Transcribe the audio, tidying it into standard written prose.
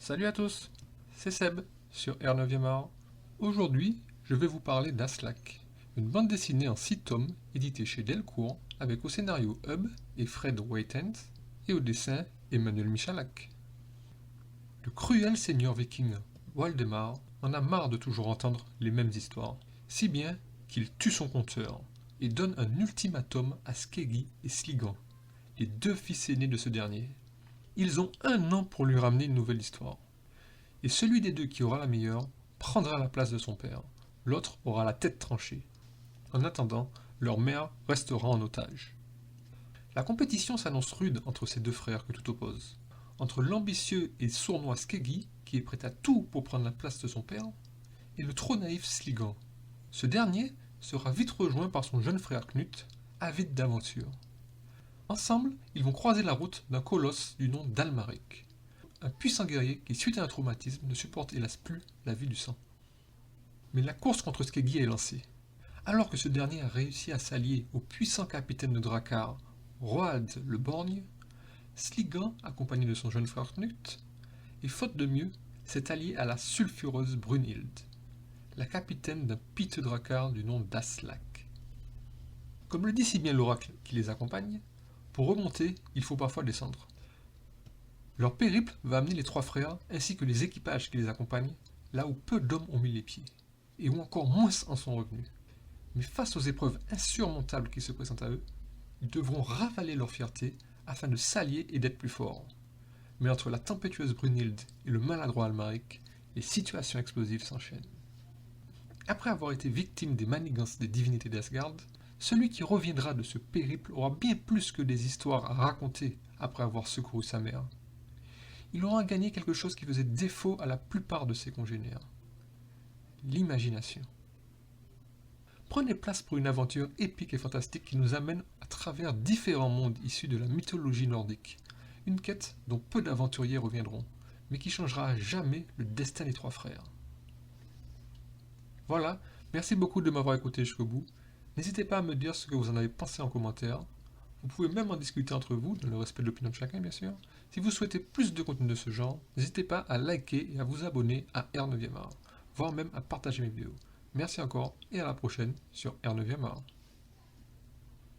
Salut à tous, c'est Seb sur R9e art. Aujourd'hui, je vais vous parler d'Aslak, une bande dessinée en 6 tomes éditée chez Delcourt avec au scénario Hub et Fred Whitehead et au dessin Emmanuel Michalak. Le cruel seigneur viking Waldemar en a marre de toujours entendre les mêmes histoires, si bien qu'il tue son conteur et donne un ultimatum à Skeggi et Sligan, les deux fils aînés de ce dernier. Ils ont 1 an pour lui ramener une nouvelle histoire. Et celui des deux qui aura la meilleure prendra la place de son père. L'autre aura la tête tranchée. En attendant, leur mère restera en otage. La compétition s'annonce rude entre ces deux frères que tout oppose. Entre l'ambitieux et sournois Skeggi, qui est prêt à tout pour prendre la place de son père, et le trop naïf Sligan. Ce dernier sera vite rejoint par son jeune frère Knut, avide d'aventure. Ensemble, ils vont croiser la route d'un colosse du nom d'Almaric, un puissant guerrier qui, suite à un traumatisme, ne supporte hélas plus la vue du sang. Mais la course contre Skeggi est lancée. Alors que ce dernier a réussi à s'allier au puissant capitaine de Drakkar, Roald le Borgne, Sligan, accompagné de son jeune frère Knut, et faute de mieux, s'est allié à la sulfureuse Brunhild, la capitaine d'un piteux Drakkar du nom d'Aslak. Comme le dit si bien l'oracle qui les accompagne, pour remonter, il faut parfois descendre. Leur périple va amener les 3 frères, ainsi que les équipages qui les accompagnent, là où peu d'hommes ont mis les pieds, et où encore moins en sont revenus. Mais face aux épreuves insurmontables qui se présentent à eux, ils devront ravaler leur fierté afin de s'allier et d'être plus forts. Mais entre la tempétueuse Brunhild et le maladroit Almaric, les situations explosives s'enchaînent. Après avoir été victime des manigances des divinités d'Asgard, celui qui reviendra de ce périple aura bien plus que des histoires à raconter après avoir secouru sa mère. Il aura gagné quelque chose qui faisait défaut à la plupart de ses congénères. L'imagination. Prenez place pour une aventure épique et fantastique qui nous amène à travers différents mondes issus de la mythologie nordique. Une quête dont peu d'aventuriers reviendront, mais qui changera à jamais le destin des 3 frères. Voilà, merci beaucoup de m'avoir écouté jusqu'au bout. N'hésitez pas à me dire ce que vous en avez pensé en commentaire. Vous pouvez même en discuter entre vous, dans le respect de l'opinion de chacun bien sûr. Si vous souhaitez plus de contenu de ce genre, n'hésitez pas à liker et à vous abonner à R9e art, voire même à partager mes vidéos. Merci encore et à la prochaine sur R9e art.